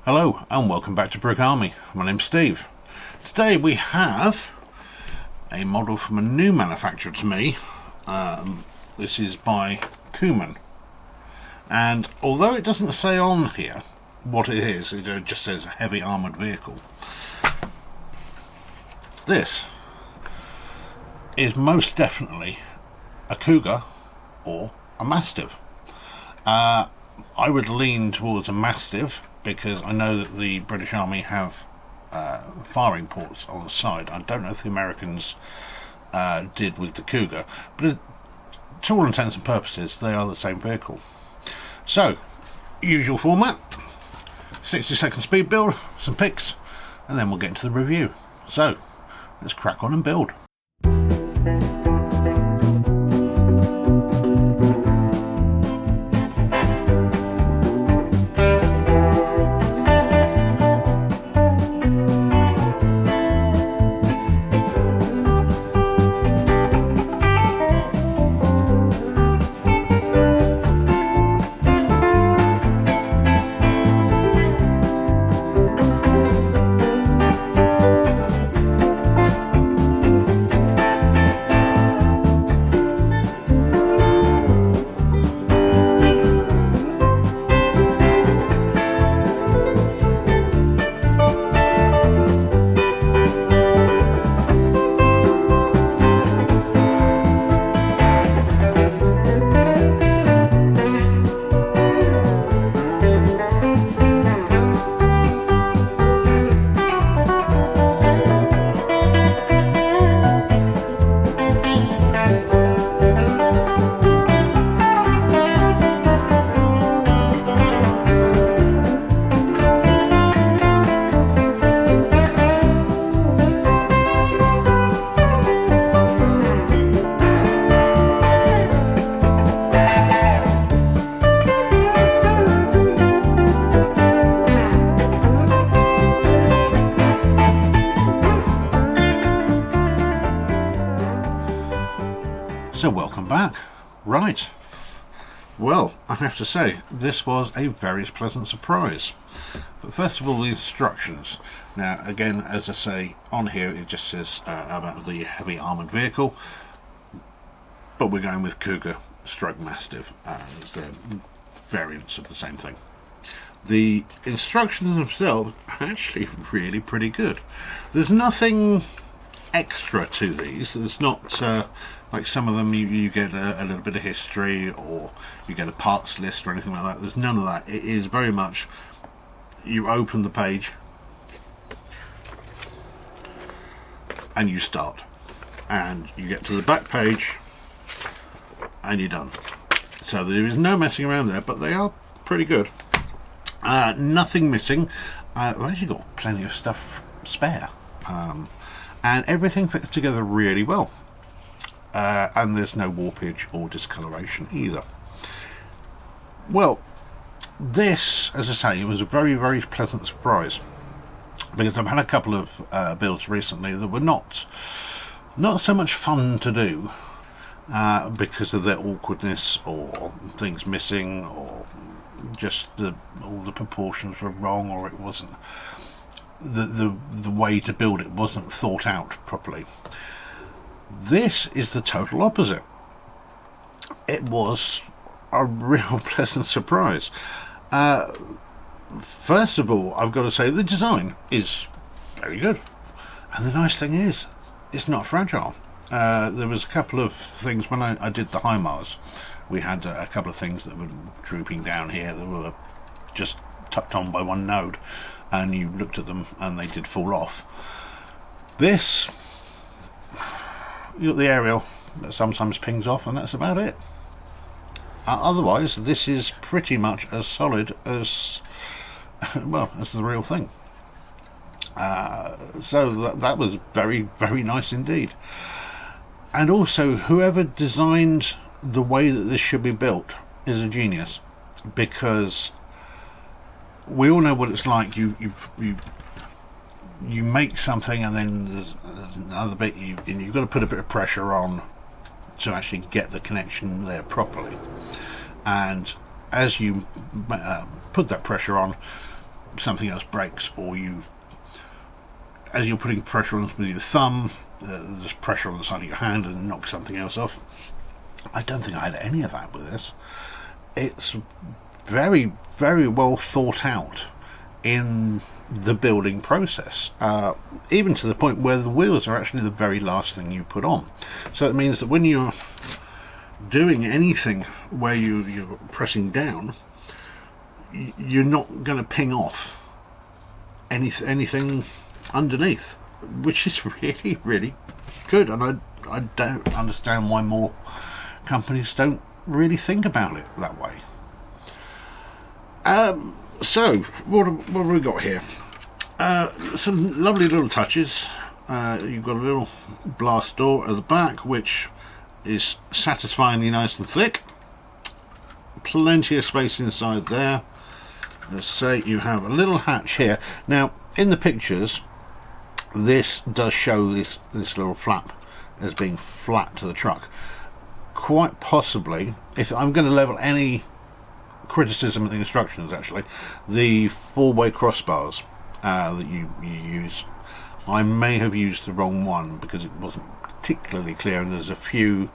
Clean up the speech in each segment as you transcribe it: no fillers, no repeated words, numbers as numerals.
Hello and welcome back to Brick Army. My name's Steve. Today we have a model from a new manufacturer to me. This is by Qman, and although it doesn't say on here what it is, it just says a heavy armoured vehicle. This is most definitely a Cougar or a Mastiff. I would lean towards a Mastiff because I know that the British Army have firing ports on the side. I don't know if the Americans did with the Cougar, but to all intents and purposes they are the same vehicle. So, usual format, 60-second speed build, some pics, and then we'll get into the review. So, let's crack on and build. So welcome back. Right, well, I have to say this was a very pleasant surprise. But first of all, the instructions. Now again, as I say on here, it just says about the heavy armoured vehicle, but we're going with Cougar stroke Mastiff as they're variants of the same thing. The instructions themselves are actually really pretty good. There's nothing extra to these. It's not like some of them you get a little bit of history or you get a parts list or anything like that. There's none of that. It is very much you open the page and you start and you get to the back page and you're done. So there is no messing around there, but they are pretty good. Nothing missing. I've actually got plenty of stuff spare, and everything fits together really well. And there's no warpage or discoloration either. Well, this, as I say, was a very pleasant surprise, because I've had a couple of builds recently that were not so much fun to do because of their awkwardness or things missing or just all the proportions were wrong, or it wasn't the way to build it wasn't thought out properly. This is the total opposite. It was a real pleasant surprise. First of all, I've got to say the design is very good, and the nice thing is it's not fragile. There was a couple of things when I did the HIMARS. We had a couple of things that were drooping down here that were just tucked on by one node, and you looked at them and they did fall off. This, you got the aerial that sometimes pings off, and that's about it. Otherwise, this is pretty much as solid as well as the real thing. So that was very nice indeed. And also, whoever designed the way that this should be built is a genius, because we all know what it's like. You make something, and then there's another bit you've got to put a bit of pressure on to actually get the connection there properly. And as you put that pressure on, something else breaks, or as you're putting pressure on with your thumb, there's pressure on the side of your hand and knocks something else off. I don't think I had any of that with this. It's very, very well thought out in the building process, even to the point where the wheels are actually the very last thing you put on. So it means that when you're doing anything where you're pressing down, you're not going to ping off anything underneath, which is really, really good. And I don't understand why more companies don't really think about it that way. So what have we got here? Some lovely little touches. You've got a little blast door at the back, which is satisfyingly nice and thick. Plenty of space inside there. Let's say you have a little hatch here. Now, in the pictures, this does show this little flap as being flat to the truck. Quite possibly, if I'm going to level any criticism of the instructions, actually, the four-way crossbars that you use, I may have used the wrong one because it wasn't particularly clear, and there's a few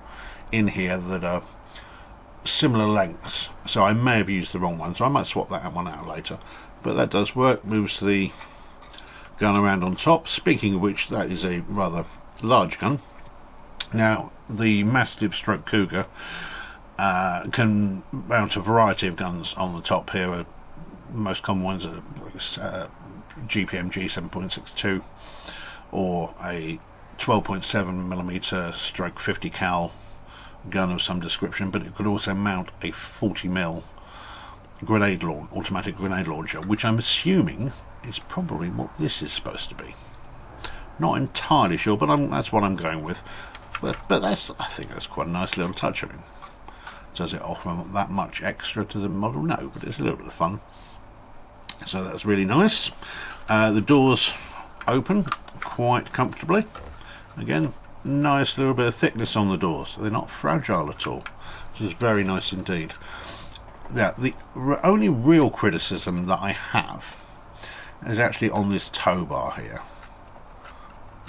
in here that are similar lengths, so I may have used the wrong one, so I might swap that one out later. But that does work. Moves the gun around on top. Speaking of which, that is a rather large gun. Now, the Mastiff stroke Cougar can mount a variety of guns on the top here. Most common ones are GPMG 7.62 or a 12.7mm stroke 50 cal gun of some description, but it could also mount a 40mm automatic grenade launcher, which I'm assuming is probably what this is supposed to be. Not entirely sure, but that's what I'm going with. But I think that's quite a nice little touch. I mean, does it offer that much extra to the model? No, but it's a little bit of fun. So that's really nice. The doors open quite comfortably. Again, nice little bit of thickness on the doors. They're not fragile at all, which is very nice indeed. Now, the only real criticism that I have is actually on this tow bar here.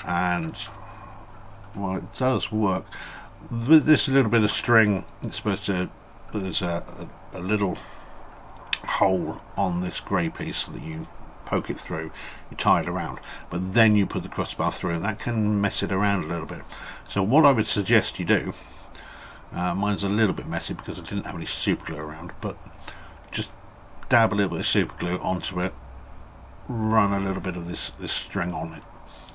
And well, it does work with this little bit of string. It's supposed to, there's a little hole on this grey piece that you poke it through, you tie it around, but then you put the crossbar through, and that can mess it around a little bit. So what I would suggest you do, mine's a little bit messy because I didn't have any super glue around, but just dab a little bit of super glue onto it, run a little bit of this string on it.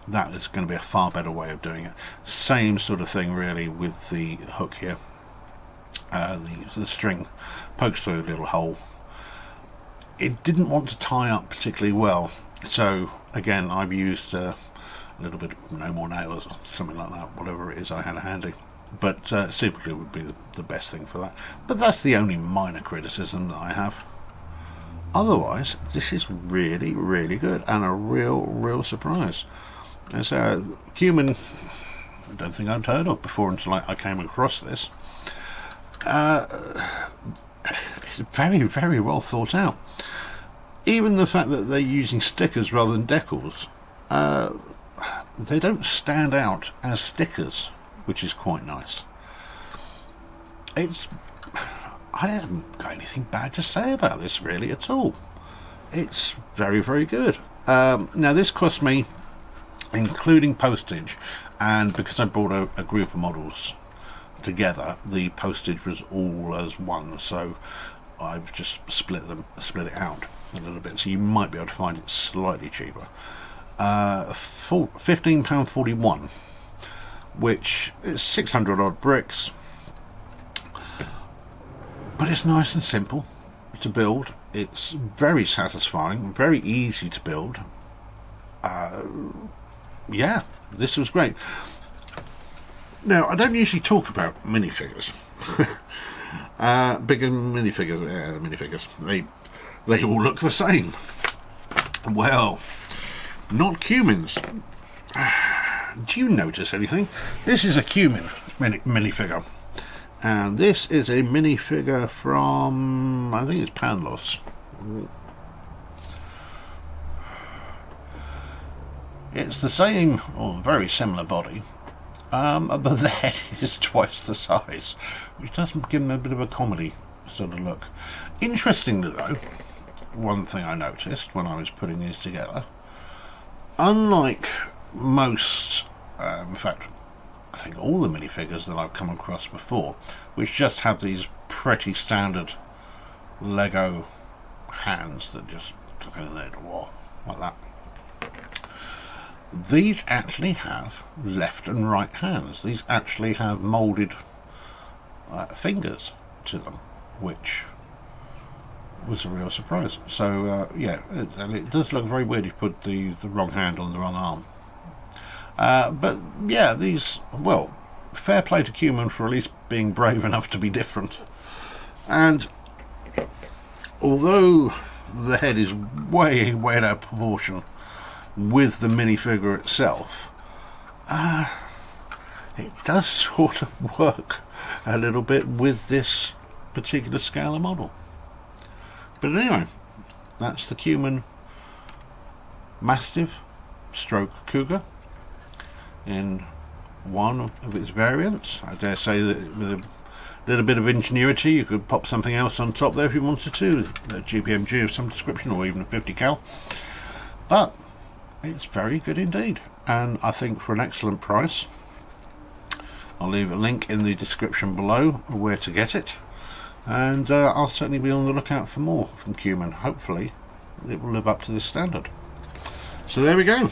That is going to be a far better way of doing it. Same sort of thing really with the hook here. The string pokes through a little hole. It didn't want to tie up particularly well, so again I've used a little bit of no more nails or something like that, whatever it is I had handy. But super glue would be the best thing for that. But that's the only minor criticism that I have. Otherwise, this is really, really good and a real surprise. It's a Qman I don't think I'd heard of before until I came across this. It's very, very well thought out. Even the fact that they're using stickers rather than decals, they don't stand out as stickers, which is quite nice. I haven't got anything bad to say about this really at all. It's very, very good. Now this cost me, including postage, and because I bought a group of models together, the postage was all as one, so I've just split it out a little bit, so you might be able to find it slightly cheaper. £15.41, which is 600 odd bricks, but it's nice and simple to build. It's very satisfying, very easy to build. Yeah, this was great. Now, I don't usually talk about minifigures. Bigger minifigures, yeah, minifigures. They all look the same. Well, not Qmans. Do you notice anything? This is a Qman minifigure, and this is a minifigure from, I think it's Panlos. It's the same or very similar body, but the head is twice the size, which does give them a bit of a comedy sort of look. Interestingly though, one thing I noticed when I was putting these together, unlike most, in fact I think all the minifigures that I've come across before, which just have these pretty standard Lego hands that just go in there, like that. These actually have left and right hands. These actually have moulded fingers to them, which was a real surprise. So yeah, it does look very weird if you put the wrong hand on the wrong arm. But yeah, these, well, fair play to Qman for at least being brave enough to be different. And although the head is way out of proportion with the minifigure itself, it does sort of work a little bit with this particular scale of model. But anyway, that's the Qman Mastiff stroke Cougar in one of its variants. I dare say that with a little bit of ingenuity you could pop something else on top there if you wanted to, a GPMG of some description, or even a 50 cal. But it's very good indeed, and I think for an excellent price. I'll leave a link in the description below where to get it, and I'll certainly be on the lookout for more from Qman. Hopefully it will live up to this standard. So there we go.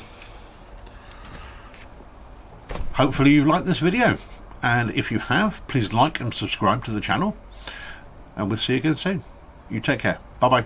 Hopefully you've liked this video, and if you have, please like and subscribe to the channel, and we'll see you again soon. You take care. Bye bye.